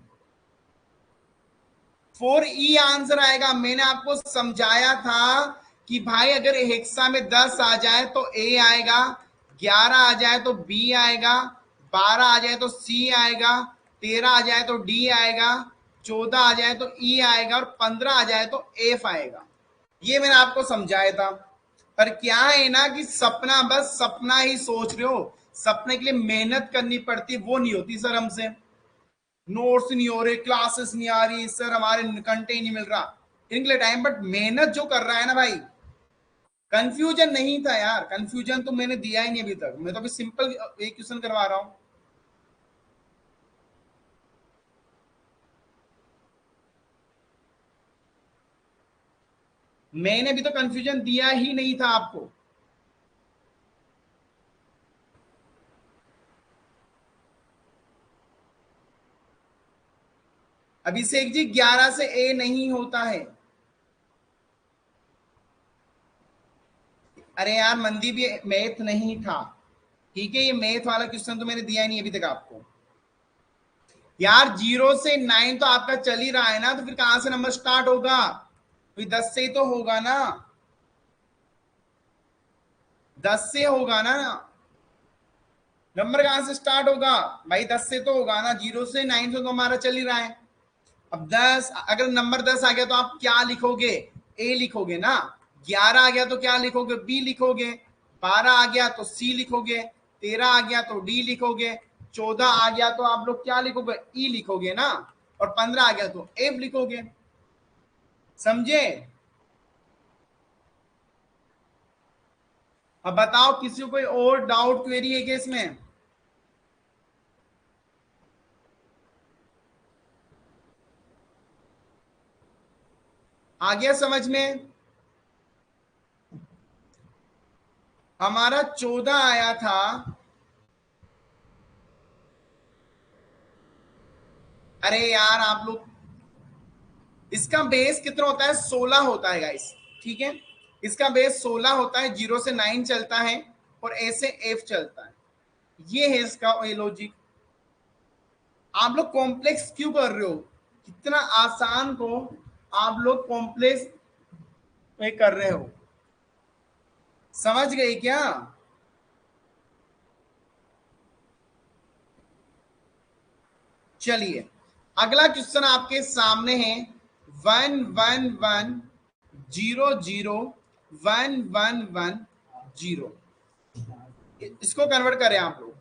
4E आंसर आएगा। मैंने आपको समझाया था कि भाई अगर हेक्सा में 10 आ जाए तो ए आएगा, 11 आ जाए तो बी आएगा, 12 आ जाए तो सी आएगा, 13 आ जाए तो डी आएगा, 14 आ जाए तो ई आएगा, और 15 आ जाए तो एफ आएगा। ये मैंने आपको समझाया था। पर क्या है ना कि सपना, बस सपना ही सोच रहे हो। सपने के लिए मेहनत करनी पड़ती, वो नहीं होती सर हमसे। नोट्स नहीं हो रहे, क्लासेस नहीं आ रही सर, हमारे कंटेंट नहीं मिल रहा, इनके लिए टाइम। बट मेहनत जो कर रहा है ना भाई, कंफ्यूजन नहीं था यार, कंफ्यूजन तो मैंने दिया ही नहीं अभी तक, मैं तो अभी सिंपल एक क्वेश्चन करवा रहा हूं। मैंने अभी तो कंफ्यूजन दिया ही नहीं था आपको। अभिषेक जी 11 से ए नहीं होता है। अरे यार मंदी भी मैथ नहीं था, ठीक है, ये मैथ वाला क्वेश्चन तो मैंने दिया ही नहीं अभी तक आपको। यार 0 से 9 तो आपका चल ही रहा है ना, तो फिर कहां से नंबर स्टार्ट होगा? फिर 10 से तो होगा ना, 10 से होगा ना। नंबर कहां से स्टार्ट होगा भाई? 10 से तो होगा ना, 0 से 9 से तो हमारा चल ही रहा है। अब 10, अगर नंबर 10 आ गया तो आप क्या लिखोगे? ए लिखोगे ना। 11 आ गया तो क्या लिखोगे? बी लिखोगे। 12 आ गया तो सी लिखोगे। 13 आ गया तो डी लिखोगे। 14 आ गया तो आप लोग क्या लिखोगे? ई लिखोगे ना। और 15 आ गया तो एफ लिखोगे। समझे? अब बताओ किसी को कोई और डाउट क्वेरी है क्या इसमें? आ गया समझ में? हमारा 14 आया था। अरे यार आप लोग, इसका बेस कितना होता है? 16 होता है गाइस, ठीक है। इसका बेस 16 होता है, 0 से 9 चलता है और ए से एफ चलता है। ये है इसका लॉजिक। आप लोग कॉम्प्लेक्स क्यों कर रहे हो? कितना आसान को आप लोग कॉम्प्लेक्स में कर रहे हो। समझ गए क्या? चलिए अगला क्वेश्चन आपके सामने है। 1 1 1 0 0 1 1 1 0। इसको कन्वर्ट करें आप लोग।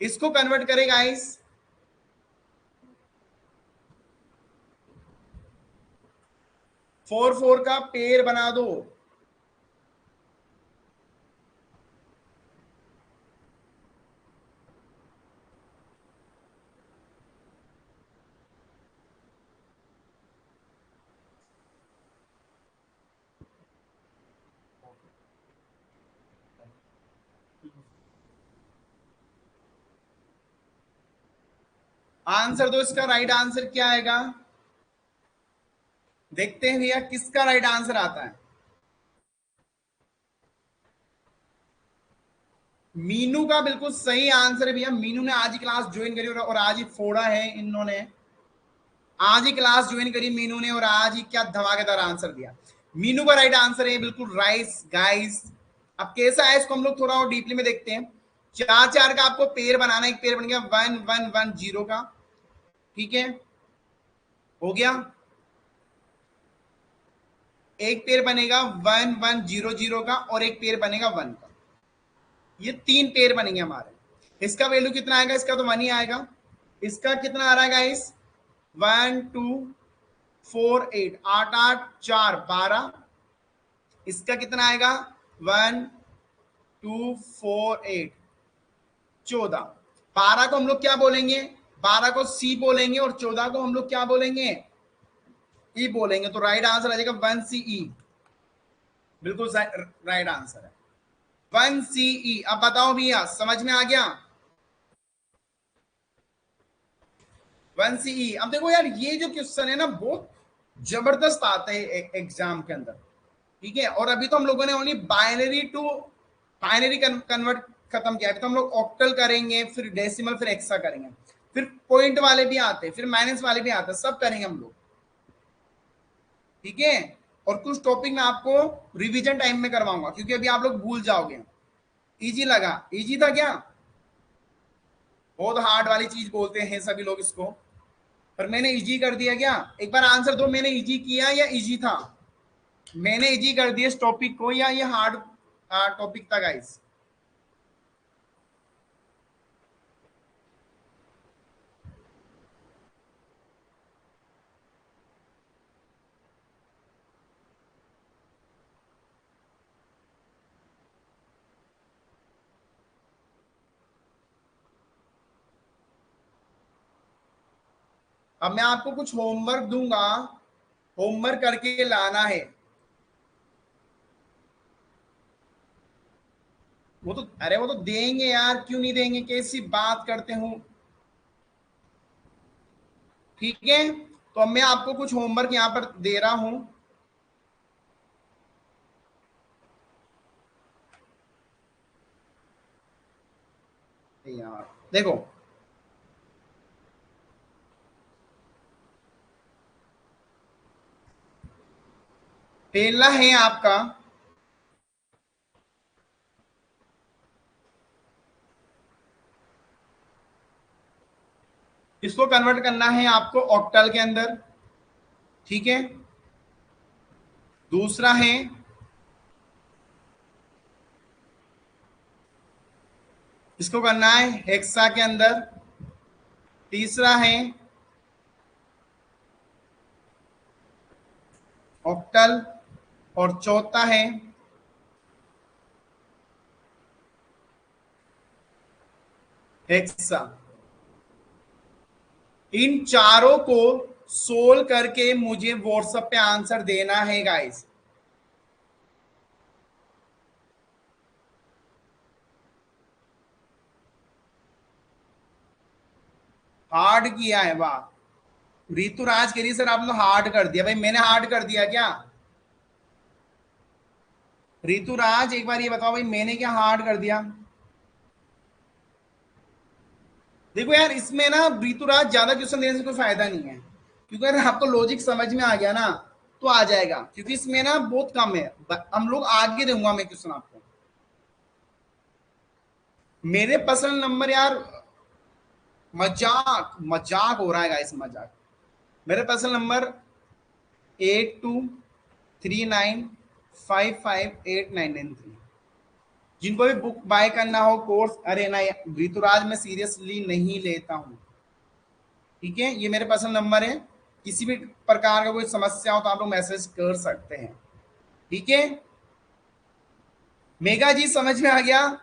इसको कन्वर्ट करें गाइस। 4 4 का पेड़ बना दो। आंसर दो, इसका राइट आंसर क्या आएगा? देखते हैं भैया किसका राइट आंसर आता है। मीनू का बिल्कुल सही आंसर है भैया। मीनू ने आज ही क्लास ज्वाइन करी और आज ही फोड़ा है इन्होंने। आज ही क्लास ज्वाइन करी मीनू ने और आज ही क्या धमाकेदार आंसर दिया। मीनू का राइट आंसर है बिल्कुल राइस गाइस। अब कैसा है इसको हम लोग थोड़ा और डीपली में देखते हैं। 4 4 का आपको पेयर बनाना है। एक पेयर बन गया 1 1 1 0 का, ठीक है, हो गया। एक पेयर बनेगा 1 1 0 0 का और एक पेयर बनेगा 1 का। ये 3 पेयर बनेंगे हमारे। इसका वैल्यू कितना आएगा? इसका तो 1 ही आएगा। इसका कितना आ रहा है गाइस? 1 2 4 8, 8 8 4 12। इसका कितना आएगा? 1 2 4 8 14। 12 को हम लोग क्या बोलेंगे? 12 को सी बोलेंगे और 14 को हम लोग क्या बोलेंगे? ई बोलेंगे। तो राइट आंसर आ जाएगा 1 CE। बिल्कुल राइट आंसर है 1 CE। अब बताओ भैया समझ में आ गया? 1 CE। अब देखो यार ये जो क्वेश्चन है ना बहुत जबरदस्त आता है एग्जाम के अंदर, ठीक है। और अभी तो हम लोगों ने only binary to binary convert खत्म किया। अभी तो हम लोग ऑक्टल करेंगे, फिर डेसिमल, फिर एक्सा करेंगे, फिर पॉइंट वाले भी आते हैं, फिर माइनस वाले भी आते हैं, सब करेंगे हम लोग, ठीक है। और कुछ टॉपिक मैं आपको रिवीजन टाइम में करवाऊंगा क्योंकि अभी आप लोग भूल जाओगे। इजी लगा? इजी था क्या? बहुत हार्ड वाली चीज बोलते हैं सभी लोग इसको, पर मैंने इजी कर दिया क्या? एक बार आंसर दो, मैंने इजी किया या इजी था? मैंने इजी कर दिया इस टॉपिक को या ये हार्ड टॉपिक था गाइस? अब मैं आपको कुछ होमवर्क दूंगा, होमवर्क करके लाना है। वो तो, अरे वो तो देंगे यार, क्यों नहीं देंगे, कैसी बात करते हूँ। ठीक है, तो अब मैं आपको कुछ होमवर्क यहाँ पर दे रहा हूं। यार देखो, पहला है आपका, इसको कन्वर्ट करना है आपको ऑक्टल के अंदर। ठीक है, दूसरा है इसको करना है हेक्सा के अंदर। तीसरा है ऑक्टल, और चौथा है हेक्सा। इन चारों को सोल्व करके मुझे व्हाट्सएप पे आंसर देना है गाइस। हार्ड किया है, वाह। ऋतुराज कह रही सर आपने हार्ड कर दिया। भाई मैंने हार्ड कर दिया क्या? ऋतुराज एक बार ये बताओ भाई, मैंने क्या हार्ड कर दिया? देखो यार, इसमें ना ऋतुराज ज्यादा क्वेश्चन देने से कोई फायदा नहीं है, क्योंकि अगर आपको लॉजिक समझ में आ गया ना तो आ जाएगा, क्योंकि इसमें ना बहुत कम है। हम लोग आगे दूंगा मैं क्वेश्चन आपको। मेरे पर्सनल नंबर यार, मजाक मजाक हो रहा है गाइस, मजाक। मेरे पर्सनल नंबर 8239558993। जिनको भी बुक बाय करना हो, कोर्स, अरे ना ऋतुराज मैं सीरियसली नहीं लेता हूँ। ठीक है, ये मेरे पर्सनल नंबर है। किसी भी प्रकार का कोई समस्या हो तो आप लोग मैसेज कर सकते हैं। ठीक है, मेगा जी समझ में आ गया?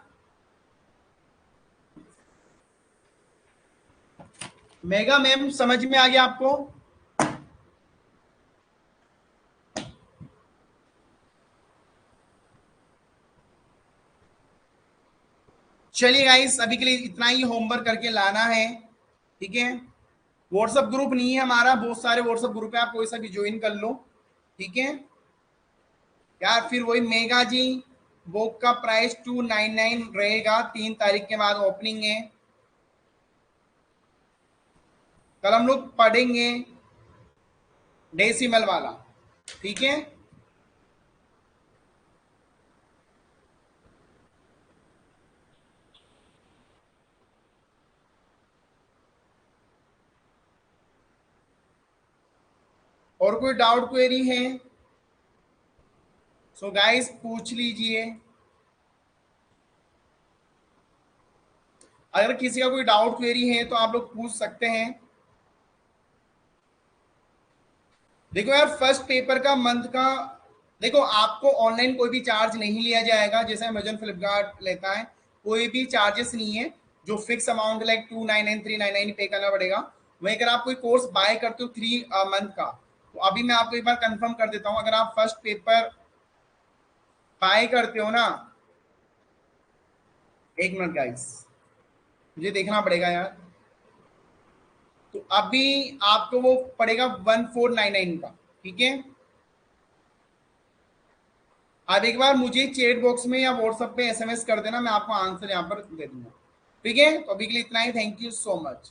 मेगा मैम समझ में आ गया आपको? चलिए गाइस, अभी के लिए इतना ही होमवर्क करके लाना है। ठीक है, व्हाट्सएप ग्रुप नहीं है हमारा, बहुत सारे व्हाट्सएप ग्रुप है, आप कोई सा भी ज्वाइन कर लो। ठीक है यार, फिर वही मेगा जी, बुक का प्राइस 299 रहेगा, 3 तारीख के बाद ओपनिंग है। कल हम लोग पढ़ेंगे डेसिमल वाला। ठीक है, और कोई डाउट क्वेरी है? सो गाइस पूछ लीजिए, अगर किसी का कोई डाउट क्वेरी है तो आप लोग पूछ सकते हैं। देखो यार, फर्स्ट पेपर का मंथ का, देखो आपको ऑनलाइन कोई भी चार्ज नहीं लिया जाएगा, जैसे अमेजन फ्लिपकार्ट लेता है, कोई भी चार्जेस नहीं है। जो फिक्स अमाउंट लाइक 299 399 पे करना पड़ेगा। वही अगर आप कोई कोर्स बाय करते हो 3 मंथ का, तो अभी मैं आपको एक बार कंफर्म कर देता हूँ, अगर आप फर्स्ट पेपर बाय करते हो ना, एक मिनट गाइस, मुझे देखना पड़ेगा यार, तो अभी आपको वो पड़ेगा 1499 का। ठीक है, आप एक बार मुझे चैट बॉक्स में या व्हाट्सएप पे एसएमएस कर देना, मैं आपको आंसर यहाँ पर दे दूंगा। ठीक है, तो अभी के लिए इतना ही, थैंक यू सो मच।